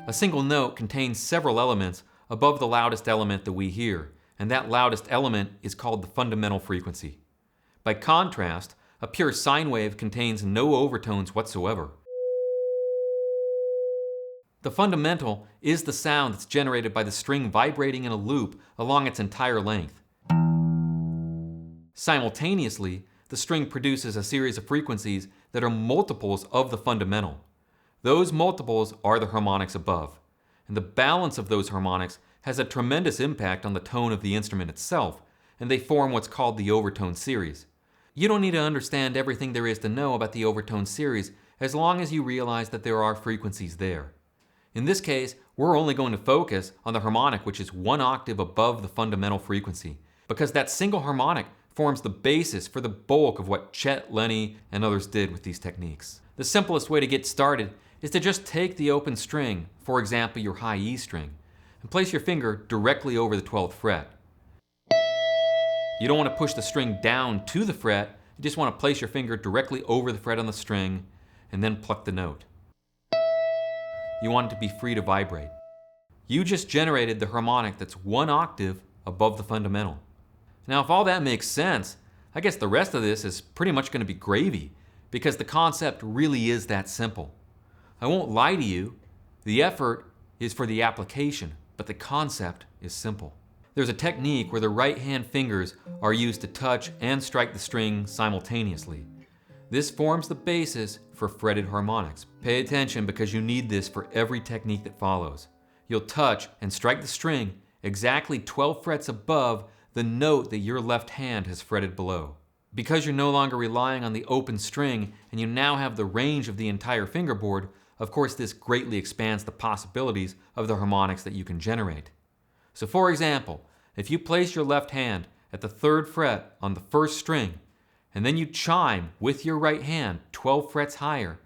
A single note contains several elements above the loudest element that we hear, and that loudest element is called the fundamental frequency. By contrast, a pure sine wave contains no overtones whatsoever. The fundamental is the sound that's generated by the string vibrating in a loop along its entire length. Simultaneously, the string produces a series of frequencies that are multiples of the fundamental. Those multiples are the harmonics above, and the balance of those harmonics has a tremendous impact on the tone of the instrument itself, and they form what's called the overtone series. You don't need to understand everything there is to know about the overtone series as long as you realize that there are frequencies there. In this case, we're only going to focus on the harmonic which is 1 octave above the fundamental frequency, because that single harmonic forms the basis for the bulk of what Chet, Lenny, and others did with these techniques. The simplest way to get started is to just take the open string, for example your high E string, and place your finger directly over the 12th fret. You don't want to push the string down to the fret, you just want to place your finger directly over the fret on the string and then pluck the note. You want it to be free to vibrate. You just generated the harmonic that's 1 octave above the fundamental. Now if all that makes sense, I guess the rest of this is pretty much going to be gravy, because the concept really is that simple. I won't lie to you, the effort is for the application, but the concept is simple. There's a technique where the right hand fingers are used to touch and strike the string simultaneously. This forms the basis for fretted harmonics. Pay attention because you need this for every technique that follows. You'll touch and strike the string exactly 12 frets above the note that your left hand has fretted below. Because you're no longer relying on the open string and you now have the range of the entire fingerboard, of course this greatly expands the possibilities of the harmonics that you can generate. So for example, if you place your left hand at the 3rd fret on the 1st string, and then you chime with your right hand 12 frets higher,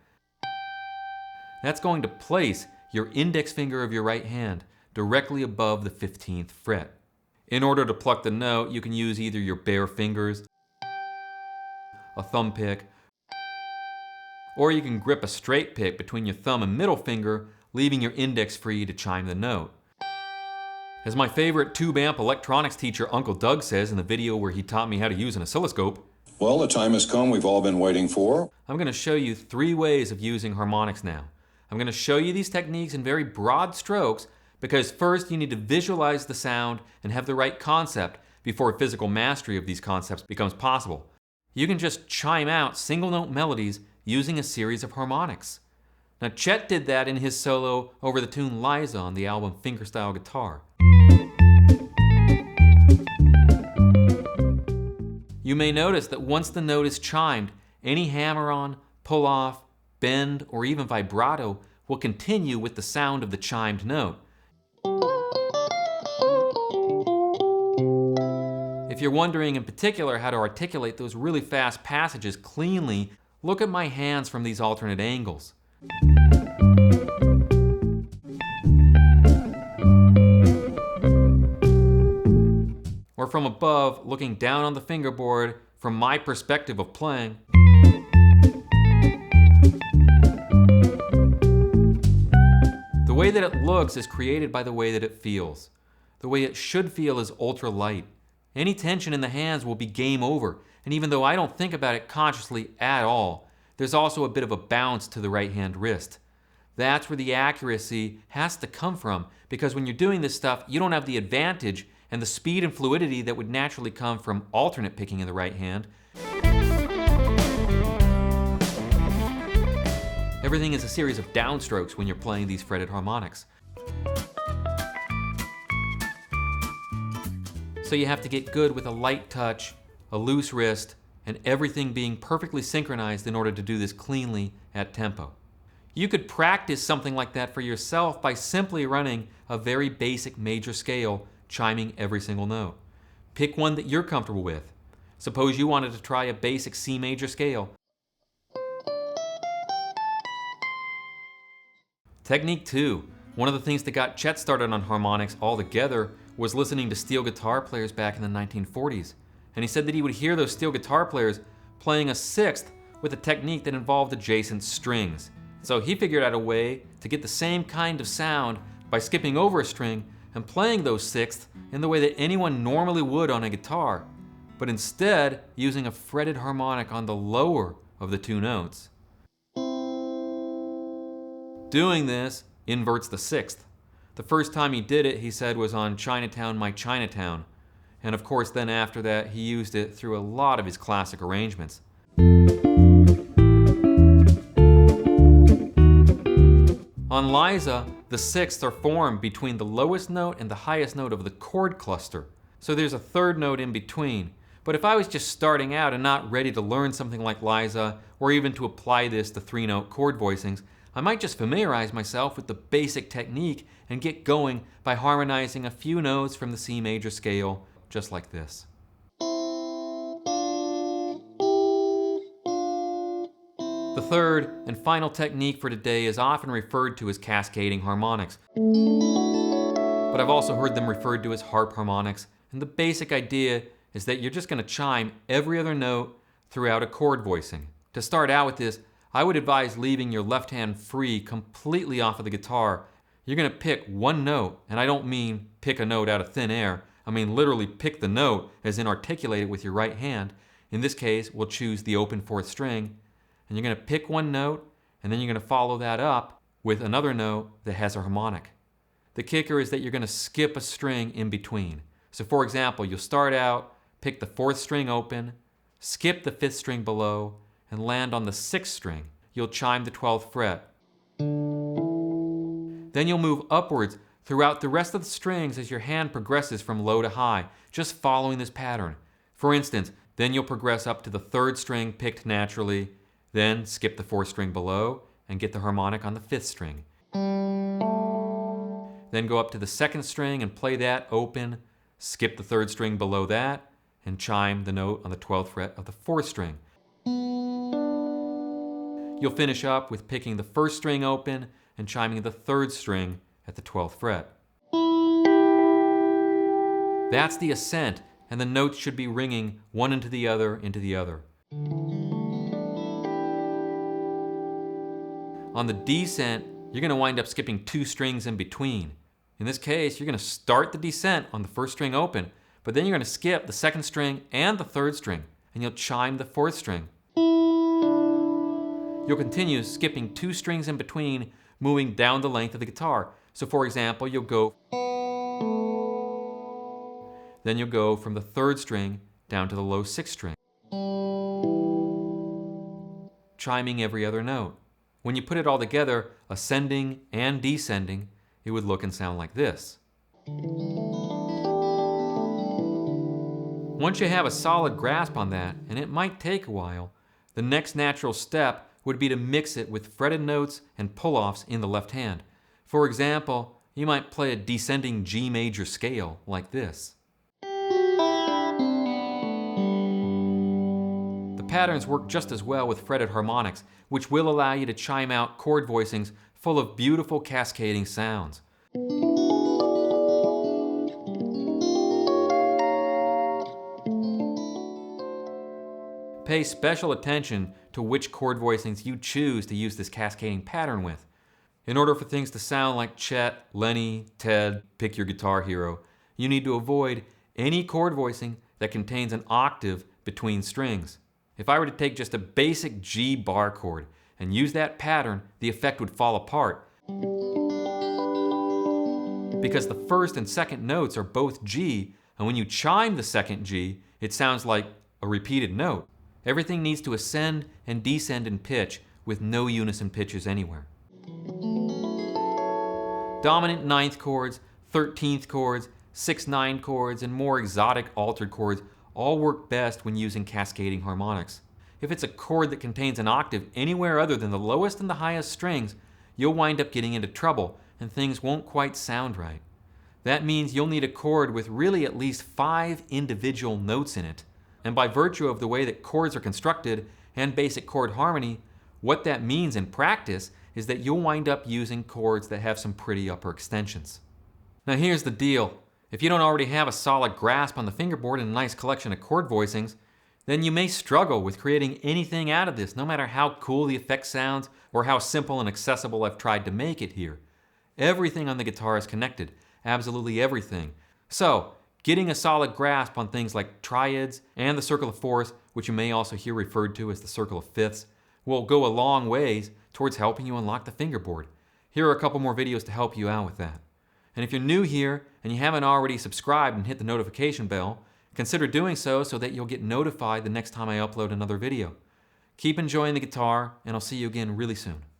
that's going to place your index finger of your right hand directly above the 15th fret. In order to pluck the note, you can use either your bare fingers, a thumb pick, or you can grip a straight pick between your thumb and middle finger, leaving your index free to chime the note. As my favorite tube amp electronics teacher Uncle Doug says in the video where he taught me how to use an oscilloscope, well, the time has come we've all been waiting for. I'm going to show you 3 ways of using harmonics now. I'm going to show you these techniques in very broad strokes because first you need to visualize the sound and have the right concept before physical mastery of these concepts becomes possible. You can just chime out single note melodies using a series of harmonics. Now Chet did that in his solo over the tune Liza on the album Fingerstyle Guitar. You may notice that once the note is chimed, any hammer-on, pull-off, bend, or even vibrato will continue with the sound of the chimed note. If you're wondering in particular how to articulate those really fast passages cleanly, look at my hands from these alternate angles. Or from above, looking down on the fingerboard from my perspective of playing. The way that it looks is created by the way that it feels. The way it should feel is ultra light. Any tension in the hands will be game over, and even though I don't think about it consciously at all, there's also a bit of a bounce to the right hand wrist. That's where the accuracy has to come from, because when you're doing this stuff, you don't have the advantage and the speed and fluidity that would naturally come from alternate picking in the right hand. Everything is a series of downstrokes when you're playing these fretted harmonics. So you have to get good with a light touch, a loose wrist, and everything being perfectly synchronized in order to do this cleanly at tempo. You could practice something like that for yourself by simply running a very basic major scale, chiming every single note. Pick one that you're comfortable with. Suppose you wanted to try a basic C major scale. Technique 2. One of the things that got Chet started on harmonics altogether was listening to steel guitar players back in the 1940s. And he said that he would hear those steel guitar players playing a sixth with a technique that involved adjacent strings. So he figured out a way to get the same kind of sound by skipping over a string and playing those sixths in the way that anyone normally would on a guitar, but instead using a fretted harmonic on the lower of the two notes. Doing this inverts the sixth. The first time he did it, he said, was on Chinatown, My Chinatown. And of course, then after that, he used it through a lot of his classic arrangements. On Liza, the sixths are formed between the lowest note and the highest note of the chord cluster. So there's a third note in between. But if I was just starting out and not ready to learn something like Liza, or even to apply this to three-note chord voicings, I might just familiarize myself with the basic technique and get going by harmonizing a few notes from the C major scale, just like this. The third and final technique for today is often referred to as cascading harmonics, but I've also heard them referred to as harp harmonics, and the basic idea is that you're just going to chime every other note throughout a chord voicing. To start out with this, I would advise leaving your left hand free completely off of the guitar. You're going to pick one note, and I don't mean pick a note out of thin air. I mean literally pick the note, as in articulate it with your right hand. In this case, we'll choose the open fourth string, and you're going to pick one note, and then you're going to follow that up with another note that has a harmonic. The kicker is that you're going to skip a string in between. So for example, you'll start out, pick the fourth string open, skip the fifth string below, and land on the sixth string. You'll chime the 12th fret. Then you'll move upwards throughout the rest of the strings as your hand progresses from low to high, just following this pattern. For instance, then you'll progress up to the third string picked naturally, then skip the fourth string below and get the harmonic on the fifth string. Then go up to the second string and play that open, skip the third string below that, and chime the note on the 12th fret of the fourth string. You'll finish up with picking the first string open and chiming the third string at the 12th fret. That's the ascent, and the notes should be ringing one into the other, into the other. On the descent, you're going to wind up skipping two strings in between. In this case, you're going to start the descent on the first string open, but then you're going to skip the second string and the third string, and you'll chime the fourth string. You'll continue skipping two strings in between, moving down the length of the guitar. So for example, you'll go, then you'll go from the third string down to the low sixth string, chiming every other note. When you put it all together, ascending and descending, it would look and sound like this. Once you have a solid grasp on that, and it might take a while, the next natural step would be to mix it with fretted notes and pull-offs in the left hand. For example, you might play a descending G major scale like this. The patterns work just as well with fretted harmonics, which will allow you to chime out chord voicings full of beautiful cascading sounds. Pay special attention to which chord voicings you choose to use this cascading pattern with. In order for things to sound like Chet, Lenny, Ted, pick your guitar hero, you need to avoid any chord voicing that contains an octave between strings. If I were to take just a basic G bar chord and use that pattern, the effect would fall apart. Because the first and second notes are both G, and when you chime the second G, it sounds like a repeated note. Everything needs to ascend and descend in pitch with no unison pitches anywhere. Dominant ninth chords, 13th chords, 6/9 chords, and more exotic altered chords all work best when using cascading harmonics. If it's a chord that contains an octave anywhere other than the lowest and the highest strings, you'll wind up getting into trouble and things won't quite sound right. That means you'll need a chord with really at least 5 individual notes in it. And by virtue of the way that chords are constructed and basic chord harmony, what that means in practice is that you'll wind up using chords that have some pretty upper extensions. Now here's the deal. If you don't already have a solid grasp on the fingerboard and a nice collection of chord voicings, then you may struggle with creating anything out of this, no matter how cool the effect sounds or how simple and accessible I've tried to make it here. Everything on the guitar is connected, absolutely everything. So, getting a solid grasp on things like triads and the circle of fourths, which you may also hear referred to as the circle of fifths, will go a long ways towards helping you unlock the fingerboard. Here are a couple more videos to help you out with that. And if you're new here and you haven't already subscribed and hit the notification bell, consider doing so that you'll get notified the next time I upload another video. Keep enjoying the guitar, and I'll see you again really soon.